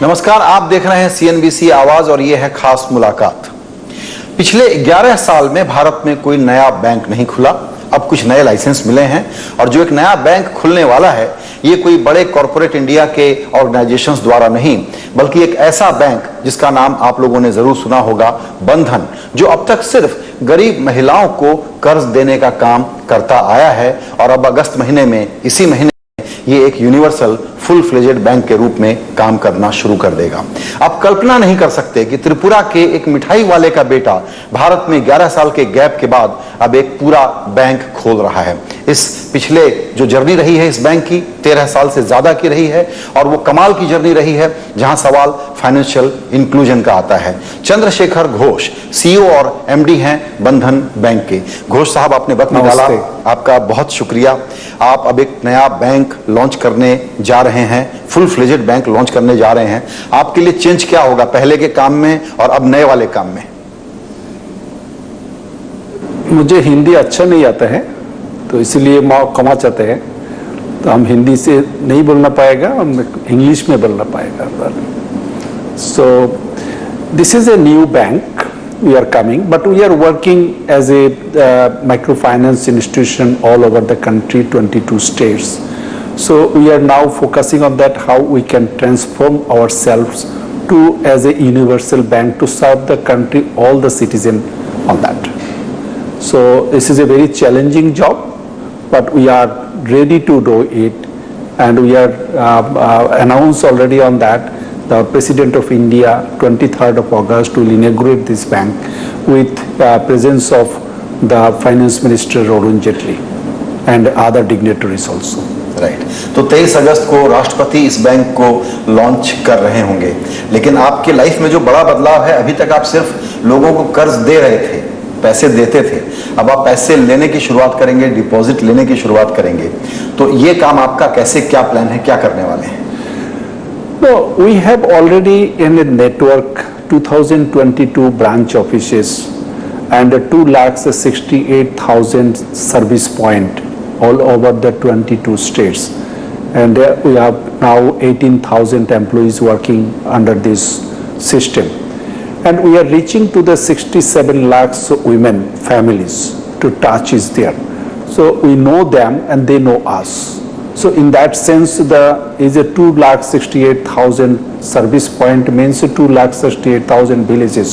नमस्कार, आप देख रहे हैं CNBC आवाज और ये है खास मुलाकात। पिछले 11 साल में भारत में कोई नया बैंक नहीं खुला। अब कुछ नए लाइसेंस मिले हैं और जो एक नया बैंक खुलने वाला है ये कोई बड़े कॉरपोरेट इंडिया के ऑर्गेनाइजेशंस द्वारा नहीं, बल्कि एक ऐसा बैंक जिसका नाम आप लोगों ने जरूर सुना होगा, बंधन, जो अब तक सिर्फ गरीब महिलाओं को कर्ज देने का काम करता आया है और अब अगस्त महीने में, इसी महीने ये एक यूनिवर्सल फुल फ्लेजेड बैंक के रूप में काम करना शुरू कर देगा। आप कल्पना नहीं कर सकते कि त्रिपुरा के एक मिठाई वाले का बेटा भारत में 11 साल के गैप के बाद अब एक पूरा बैंक खोल रहा है। इस पिछले जो जर्नी रही है इस बैंक की 13 साल से ज्यादा की रही है और वो कमाल की जर्नी रही है जहां सवाल फाइनेंशियल इंक्लूजन का आता है। चंद्रशेखर घोष CEO और MD हैं बंधन बैंक के। घोष साहब, आपने वक्त निकाला, आपका बहुत शुक्रिया। आप अब एक नया बैंक लॉन्च करने जा रहे हैं, फुल फ्लेजेड बैंक लॉन्च करने जा रहे हैं। आपके लिए चेंज क्या होगा पहले के काम में और अब नए वाले काम में? मुझे हिंदी अच्छा नहीं आता है तो इसलिए क्षमा चाहते हैं, तो हम हिंदी से नहीं बोलना पाएगा, हम इंग्लिश में बोलना पाएगा। So this is a new bank we are coming, but we are working as a microfinance institution all over the country, 22 states. So we are now focusing on that, how we can transform ourselves to as a universal bank to serve the country, all the citizen on that. So this is a very challenging job, but we are ready to do it, and we are announced already on that. The President of India, 23rd of August, will inaugurate this bank with presence of the Finance Minister Arun Jaitley and other dignitaries also. Right, तो 23 अगस्त को राष्ट्रपति इस bank को launch कर रहे होंगे, लेकिन आपके लाइफ में जो बड़ा बदलाव है, अभी तक आप सिर्फ लोगों को कर्ज दे रहे थे, पैसे देते थे, अब आप पैसे लेने की शुरुआत करेंगे, डिपॉजिट लेने की शुरुआत करेंगे। तो ये काम आपका कैसे, क्या प्लान है, क्या करने वाले हैं? No, we have already in a network 2022 branch offices and 2,68,000 service point all over the 22 states, and we have now 18,000 employees working under this system, and we are reaching to the 67 lakhs women families to touch is there. So we know them and they know us. So in that sense, the is a 2,68,000 service point means 2,68,000 villages,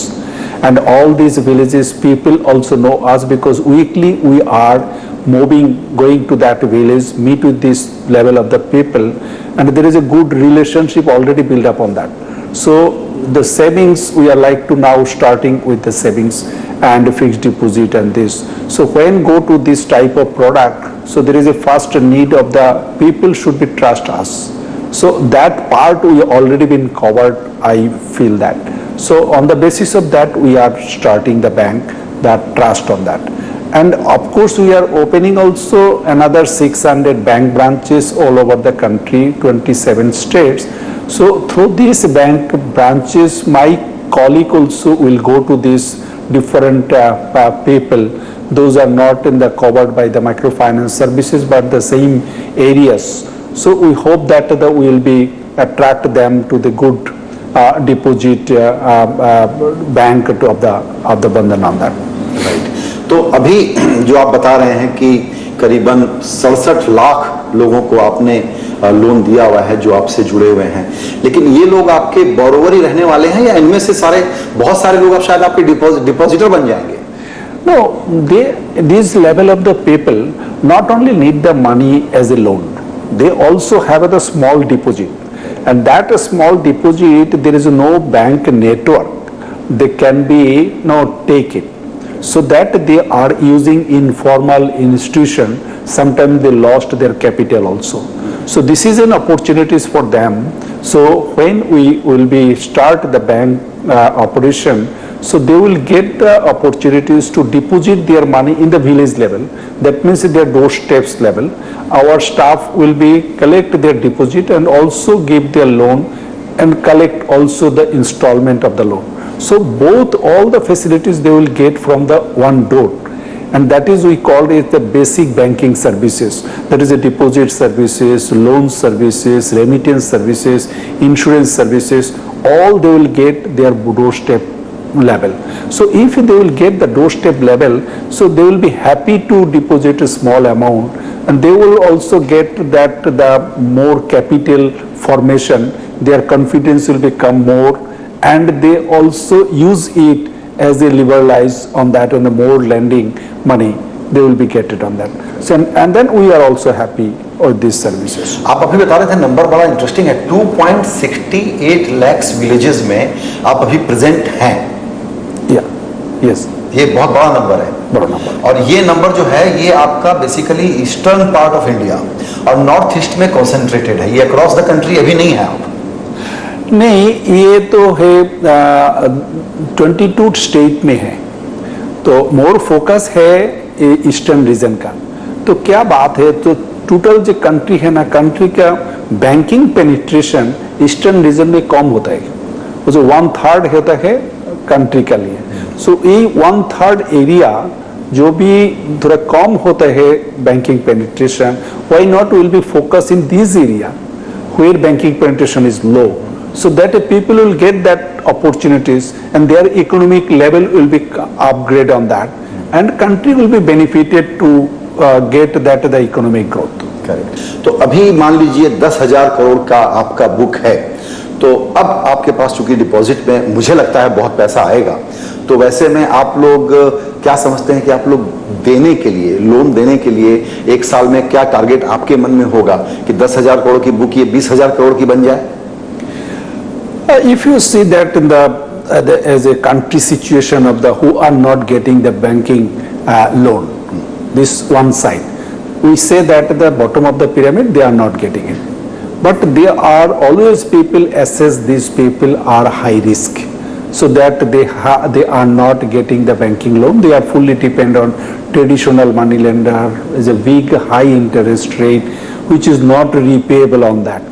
and all these villages people also know us because weekly we are moving, going to that village, meet with this level of the people, and there is a good relationship already built up on that. So the savings, we are like to now starting with the savings and fixed deposit and this. So when go to this type of product, so there is a first need of the people should be trust us. So that part we already been covered, I feel that. So on the basis of that, we are starting the bank, that trust on that. And of course, we are opening also another 600 bank branches all over the country, 27 states. So through these bank branches, my colleague also will go to these different people. Those are not in the covered by the microfinance services, but the same areas. So we hope that we will be attract them to the good deposit bank of the Bandhan on that. Right, तो अभी जो आप बता रहे हैं कि करीबन 67 लाख लोगों को आपने लोन दिया हुआ है जो आपसे जुड़े हुए हैं, लेकिन ये लोग आपके बोरोवर ही रहने वाले हैं या इनमें से बहुत सारे लोग अब शायद आपके डिपॉजिटर बन जाएंगे? No, this level of the people not only need the money as a loan, they also have a small deposit, and that small deposit there is no bank network, they can be take it, so that they are using informal institution, sometimes they lost their capital also. So this is an opportunities for them. So when we will be start the bank operation, so they will get the opportunities to deposit their money in the village level, that means their doorsteps level. Our staff will be collect their deposit and also give their loan and collect also the installment of the loan. So both all the facilities they will get from the one door, and that is we call it the basic banking services. That is the deposit services, loan services, remittance services, insurance services, all they will get their doorstep level. So if they will get the doorstep level, so they will be happy to deposit a small amount, and they will also get that the more capital formation, their confidence will become more, and they also use it as they liberalize on that, on the more lending money they will be get it on that. So and then we are also happy with these services. आप अभी बता रहे थे, number बड़ा interesting है, 2.68 lakhs villages में आप अभी प्रेजेंट हैं। यस, ये बहुत बड़ा नंबर है, बड़ा नंबर। और ये नंबर जो है ये आपका basically eastern part of India और नॉर्थ ईस्ट में कॉन्सेंट्रेटेड है, ये अक्रॉस द कंट्री अभी नहीं है आप? नहीं, ये तो है 22 स्टेट में है, तो मोर फोकस है ईस्टर्न रीजन का। तो क्या बात है, तो टोटल जो कंट्री है ना, कंट्री का बैंकिंग पेनिट्रेशन ईस्टर्न रीजन में कम होता है, वो जो 1/3 होता है कंट्री का लिए। सो ये 1/3 एरिया जो भी थोड़ा कम होता है banking penetration, why not will be focus in this area where banking penetration is low, so that people will get that opportunities and their economic level will be upgrade on that, and country will be benefited to get that the economic growth. Correct. तो अभी मान लीजिए 10,000 करोड़ का आपका book है, तो अब आपके पास चूंकि डिपॉजिट में मुझे लगता है बहुत पैसा आएगा, तो वैसे में आप लोग क्या समझते हैं कि आप लोग देने के लिए, लोन देने के लिए एक साल में क्या टारगेट आपके मन में होगा कि 10,000 करोड़ की बुक ये 20,000 करोड़ की बन जाए? If you see that in the as a country situation of the who are not getting the banking loan, this one side, we say that the bottom of the pyramid they are not getting it, but there are always people assess these people are high risk, so that they are not getting the banking loan. They are fully dependent on traditional money lender, is a big high interest rate which is not repayable on that.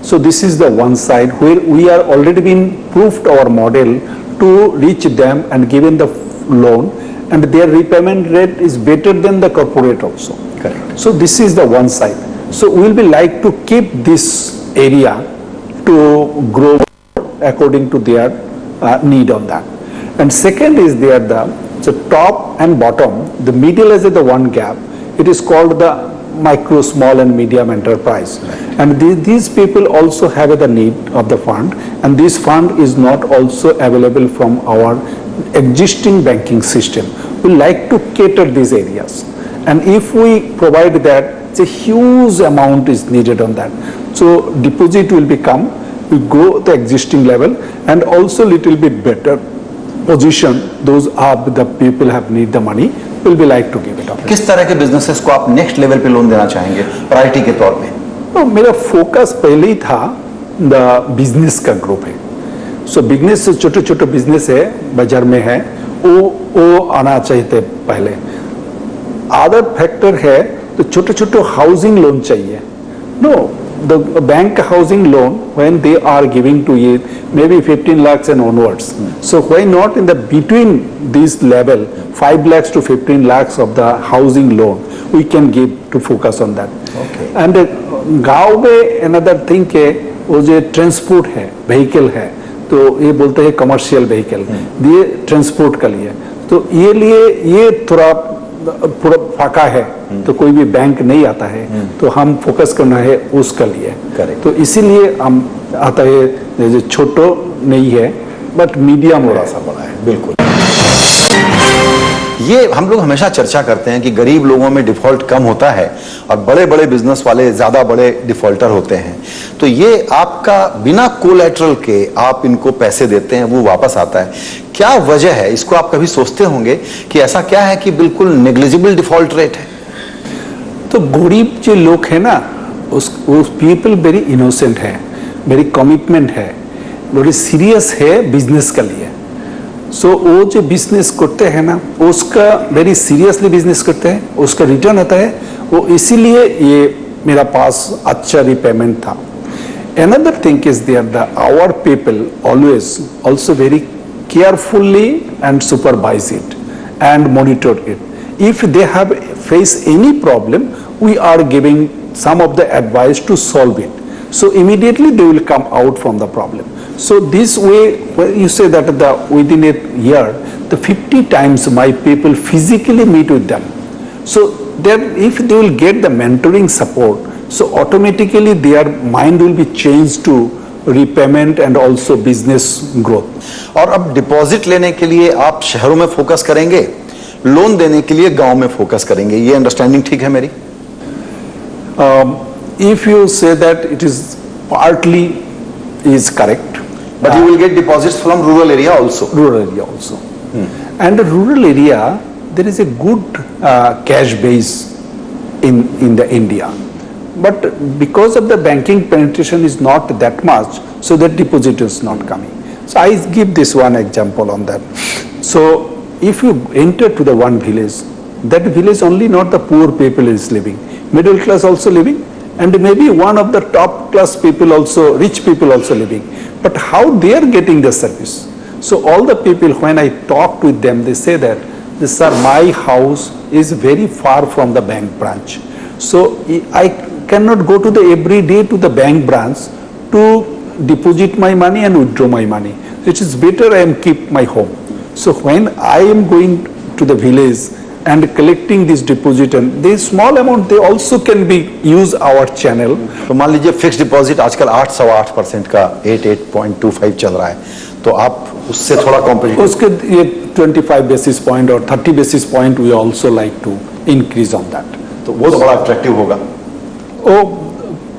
So this is the one side where we are already been proved our model to reach them and given the loan, and their repayment rate is better than the corporate also. Correct. So this is the one side. So we will be like to keep this area to grow according to their need on that. And second is there the top and bottom, the middle is the one gap. It is called the micro, small and medium enterprise. And these people also have the need of the fund, and this fund is not also available from our existing banking system. We like to cater these areas, and if we provide that, it's a huge amount is needed on that. So deposit will become, we go the existing level, and also little bit better position, those are the people have need the money, will be like to give it up. किस तरह के businesses को आप next level पे loan देना चाहेंगे priority के तौर पे? तो मेरा फोकस पहले ही था द बिजनेस का ग्रुप है। सो बिजनेस, छोटे छोटे बिजनेस है बाजार में है, वो आना चाहिए पहले। अदर फैक्टर है तो छोटे छोटे हाउसिंग लोन चाहिए। No, the bank housing loan, when they are giving to it, maybe 15 lakhs and onwards. So why not in the between this level, 5 lakhs to 15 lakhs of the housing loan, we can give to focus on that. Okay. And गांव में another thing है, वो जो transport है, vehicle है, तो ये बोलते हैं कमर्शियल व्हीकल, ये ट्रांसपोर्ट का लिए, तो ये थोड़ा पूरा फाका है, तो कोई भी बैंक नहीं आता है, तो हम फोकस करना है उसका लिए। Correct. तो इसीलिए हम आता है जो छोटो नहीं है बट मीडियम थोड़ा सा बड़ा है। बिल्कुल, ये हम लोग हमेशा चर्चा करते हैं कि गरीब लोगों में डिफॉल्ट कम होता है और बड़े बड़े बिजनेस वाले ज्यादा बड़े डिफॉल्टर होते हैं। तो ये आपका बिना कोलैटरल के आप इनको पैसे देते हैं, वो वापस आता है, क्या वजह है? इसको आप कभी सोचते होंगे कि ऐसा क्या है कि बिल्कुल नेग्लिजिबल डिफॉल्ट रेट है? तो गरीब जो लोग है ना, उस पीपल वेरी इनोसेंट है, वेरी कमिटमेंट है, वेरी सीरियस है बिजनेस के लिए। सो वो जो बिजनेस करते हैं ना, उसका वेरी सीरियसली बिजनेस करते हैं, उसका रिटर्न आता है, वो इसीलिए ये मेरा पास अच्छा रिपेमेंट था। Another thing is there that our people always also very carefully and supervise it and monitor it. if they have face any problem, we are giving some of the advice to solve it. So immediately they will come out from the problem. So this way, when you say that within a year, the 50 times my people physically meet with them. So then if they will get the mentoring support, so automatically their mind will be changed to repayment and also business growth. और अब deposit लेने के लिए आप शहरों में focus करेंगे, loan देने के लिए गांव में फोकस करेंगे, ये अंडरस्टैंडिंग ठीक है मेरी? If you say that it is partly is correct. But you will get deposits from rural area also. Rural area also. And the rural area, there is a good cash base in the India. But because of the banking penetration is not that much, so that deposit is not coming. So I give this one example on that. So if you enter to the one village, that village only not the poor people is living, middle class also living, and maybe one of the top class people also, rich people also living. But how they are getting the service? So all the people, when I talked with them, they say that, sir, my house is very far from the bank branch. So I cannot go to the every day to the bank branch to deposit my money and withdraw my money. It is better I am keep my home. So when I am going to the village and collecting this deposit, and this small amount they also can be use our channel. तो मान लीजिए fix deposit आजकल 8.25% का 8.25 चल रहा है, तो आप उससे थोड़ा कॉम्पिटिटिव, उसके ये 25 बेसिस पॉइंट और 30 basis point we also like to increase on that. तो वो तो बड़ा अट्रैक्टिव होगा. Oh,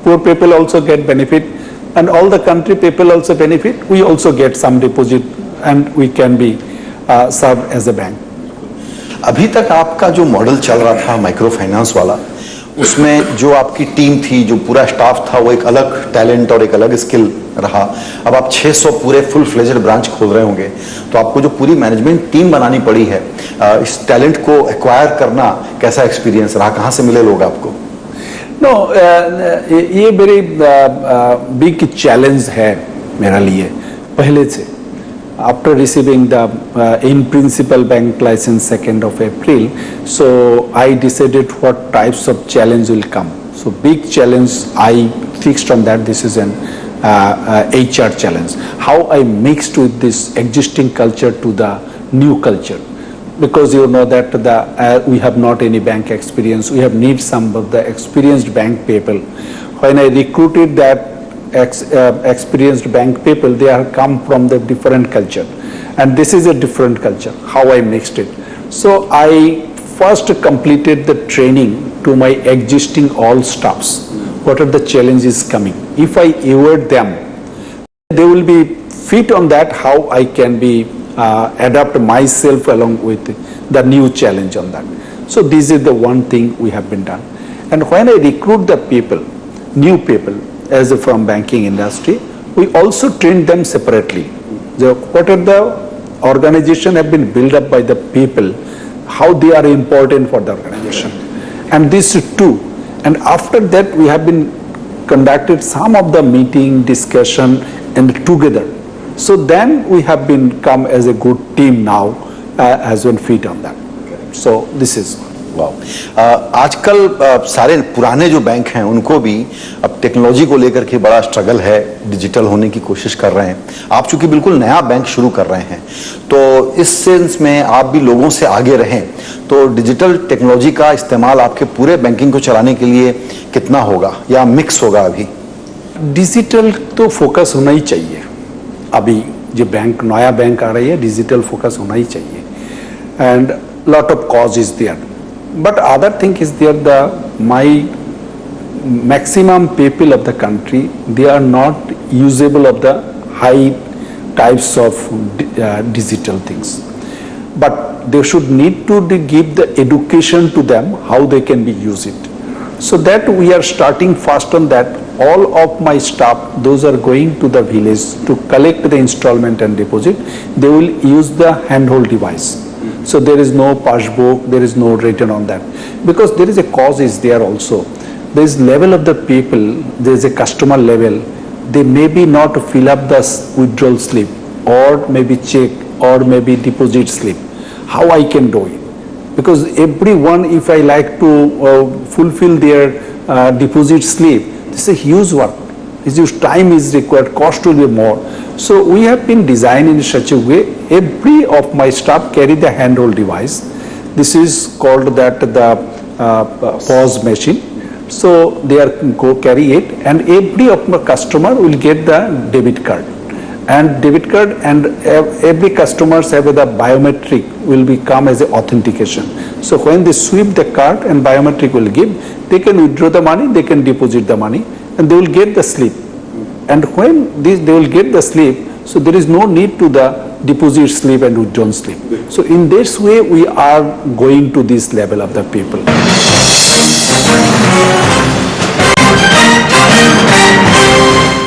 poor people also get benefit, and all the country people also benefit. We also get some deposit, and we can be served as a bank. अभी तक आपका जो model चल रहा था माइक्रो फाइनेंस वाला, उसमें जो आपकी टीम थी, जो पूरा स्टाफ था, वो एक अलग टैलेंट और एक अलग स्किल रहा. अब आप 600 पूरे फुल फ्लेजेड ब्रांच खोल रहे होंगे, तो आपको जो पूरी मैनेजमेंट टीम बनानी पड़ी है, इस टैलेंट को एक्वायर करना कैसा एक्सपीरियंस रहा? कहाँ से मिले लोग आपको? नो, ये वेरी बिग चैलेंज है मेरे लिए पहले से. After receiving the in principle bank license 2nd of April, so I decided what types of challenge will come. So big challenge I fixed on that. This is an HR challenge. How I mixed with this existing culture to the new culture, because you know that we have not any bank experience. We have need some of the experienced bank people. When I recruited that experienced bank people, they are come from the different culture, and this is a different culture. How I mixed it? So I first completed the training to my existing all staffs. What are the challenges coming? If I award them, they will be fit on that. How I can be adapt myself along with the new challenge on that. So this is the one thing we have been done. And when I recruit the people, new people, as from banking industry, we also train them separately. What are the organization have been built up by the people, how they are important for the organization, and this too. And after that, we have been conducted some of the meeting, discussion, and together. So then we have been come as a good team now, as one fit on that. So this is. आजकल सारे पुराने जो bank हैं उनको भी अब technology को लेकर के बड़ा स्ट्रगल है, डिजिटल होने की कोशिश कर रहे हैं. आप चूंकि बिल्कुल नया बैंक शुरू कर रहे हैं, तो इस सेंस में आप भी लोगों से आगे रहें, तो डिजिटल टेक्नोलॉजी का इस्तेमाल आपके पूरे बैंकिंग को चलाने के लिए कितना होगा या मिक्स होगा? अभी डिजिटल तो फोकस होना ही चाहिए. अभी जो बैंक नया बैंक आ रही है, डिजिटल फोकस होना ही चाहिए. And lot of cause is there. But other thing is there, my maximum people of the country, they are not usable of the high types of digital things. But they should need to give the education to them how they can be use it. So that we are starting fast on that. All of my staff, those are going to the village to collect the installment and deposit. They will use the handheld device. So there is no passbook, there is no written on that, because there is a cause is there also. There is level of the people, there is a customer level. They maybe not fill up the withdrawal slip, or maybe check, or maybe deposit slip. How I can do it? because everyone, if I like to fulfill their deposit slip, this is a huge work. It's huge time is required, cost will be more. So we have been designed in such a way, every of my staff carry the handheld device. This is called that the POS machine. So they are go carry it, and every of my customer will get the debit card. And debit card, and every customers have the biometric will become as a authentication. So when they sweep the card and biometric will give, they can withdraw the money, they can deposit the money, and they will get the slip. And when they will get the slip, so there is no need to the deposit slip and withdrawn slip. So in this way we are going to this level of the people.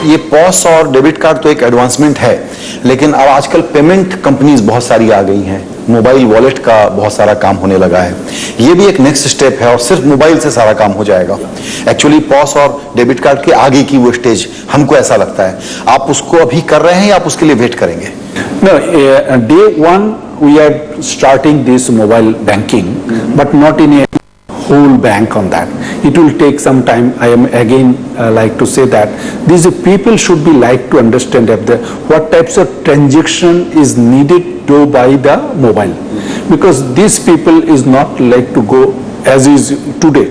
ये POS और debit card तो एक advancement है, लेकिन अब आजकल payment companies बहुत सारी आ गई हैं, मोबाइल वॉलेट का बहुत सारा काम होने लगा है। ये भी एक नेक्स्ट स्टेप है और सिर्फ मोबाइल से सारा काम हो जाएगा। एक्चुअली पॉस और डेबिट कार्ड के आगे की वो स्टेज हमको ऐसा लगता है। आप उसको अभी कर रहे हैं या आप उसके लिए वेट करेंगे? No, day one we are starting this mobile banking, but not in a whole bank on that. It will take some time. I am again like to say that these people should be like to understand what types of transaction is needed to do by the mobile, because these people is not like to go as is today.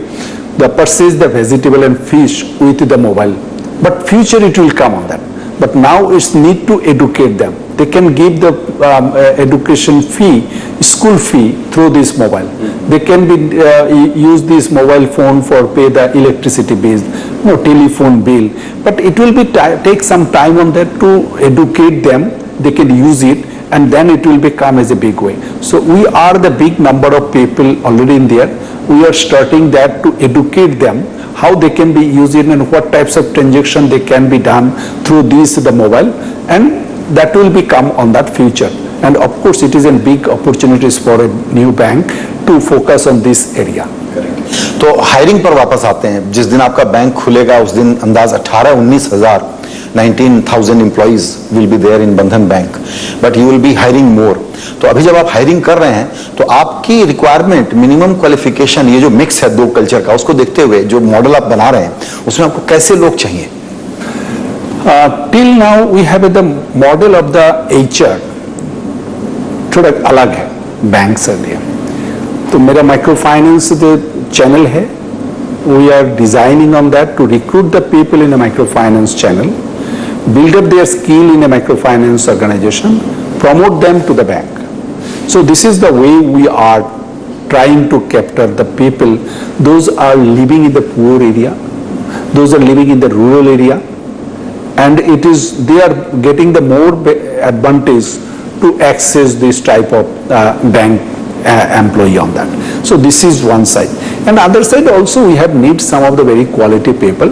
The purchase the vegetable and fish with the mobile, but future it will come on that. But now it's need to educate them. They can give the education fee, school fee through this mobile. They can be use this mobile phone for pay the electricity bill, telephone bill. But it will be take some time on that to educate them. They can use it, and then it will become as a big way. So we are the big number of people already in there. We are starting that to educate them how they can be using and what types of transaction they can be done through the mobile, and that will become on that future. And of course it is a big opportunities for a new bank to focus on this area. तो hiring पर वापस आते हैं। जिस दिन आपका bank खुलेगा उस दिन अंदाज 18-19 हजार 19,000 employees will be there in Bandhan bank, but you will be hiring more. तो अभी जब आप हायरिंग कर रहे हैं तो आपकी रिक्वायरमेंट, मिनिमम क्वालिफिकेशन, ये जो मिक्स है दो कल्चर का, उसको देखते हुए जो मॉडल आप बना रहे हैं उसमें आपको कैसे लोग चाहिए? Till now we have the model of the HR थोड़ा अलग है बैंक से लिए। तो मेरा माइक्रो फाइनेंस जो चैनल है, we are designing on that to recruit the people in a microfinance channel, build up their skill in a microfinance organization, promote them to the bank. So this is the way we are trying to capture the people. Those are living in the poor area, those are living in the rural area, and they are getting the more advantage to access this type of bank employee on that. So this is one side. And other side also we have need some of the very quality people.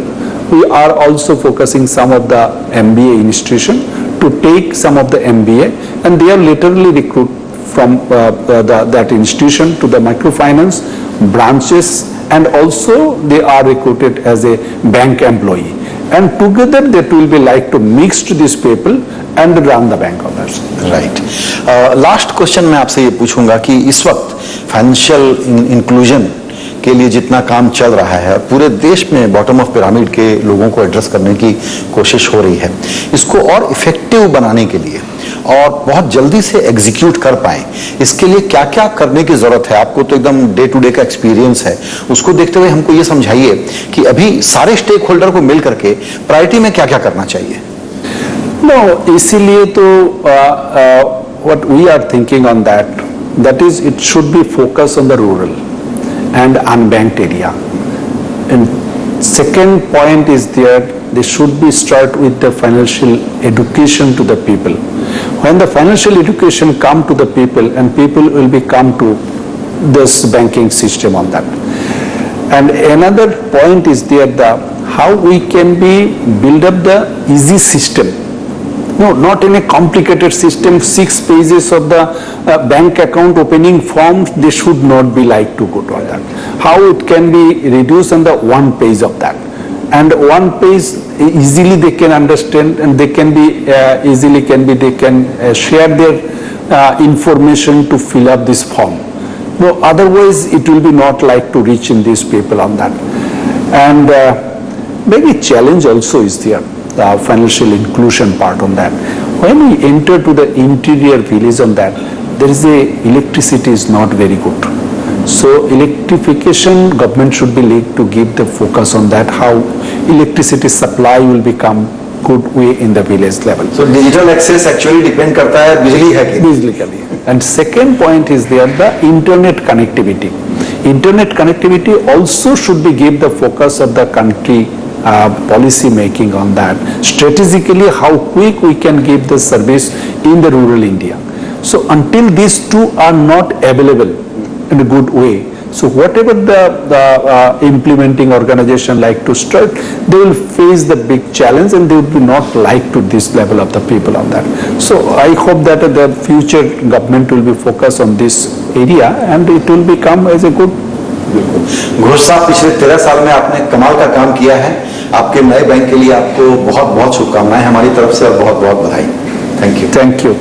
We are also focusing some of the MBA institution to take some of the MBA, and they are literally recruit from that institution to the microfinance branches, and also they are recruited as a bank employee. And together that will be like to mix to these people and run the bank on that. Right. Last question मैं आपसे ये पूछूंगा कि इस वक्त financial inclusion के लिए जितना काम चल रहा है, पूरे देश में बॉटम ऑफ पिरामिड के लोगों को एड्रेस करने की कोशिश हो रही है, इसको और इफेक्टिव बनाने के लिए और बहुत जल्दी से एग्जीक्यूट कर पाए, इसके लिए क्या क्या करने की जरूरत है? आपको तो एकदम डे टू डे का एक्सपीरियंस है, उसको देखते हुए हमको ये समझाइए कि अभी सारे स्टेक होल्डर को मिल करके प्रायोरिटी में क्या क्या करना चाहिए? No, इसीलिए तो what we are thinking on that is it should be focused on the rural and unbanked area. And second point is they should be start with the financial education to the people. When the financial education come to the people, and people will be come to this banking system on that. And another point is how we can be build up the easy system. No, not in a complicated system, 6 pages of the bank account opening forms, they should not be like to go to that. How it can be reduced on the 1 page of that. And 1 page easily they can understand, and they can be they can share their information to fill up this form. No, otherwise it will be not like to reach in these people on that. And maybe challenge also is there, the financial inclusion part on that. When we enter to the interior village on that, there is a electricity is not very good. So electrification, government should be like to give the focus on that, how electricity supply will become good way in the village level. So digital access actually depend करता है बिजली है कि Easily can be. And second point is there the internet connectivity. Internet connectivity also should be give the focus of the country policy making on that. Strategically, how quick we can give the service in the rural India. So until these two are not available in a good way, so whatever the implementing organization like to start, they will face the big challenge and they will be not like to this level of the people on that. So I hope that the future government will be focused on this area and it will become as a good. Ghosh साहब, पिछले 13 साल में आपने कमाल का काम किया है। आपके नए बैंक के लिए आपको बहुत बहुत शुभकामनाएं हमारी तरफ से और बहुत बहुत बधाई। Thank you. Thank you.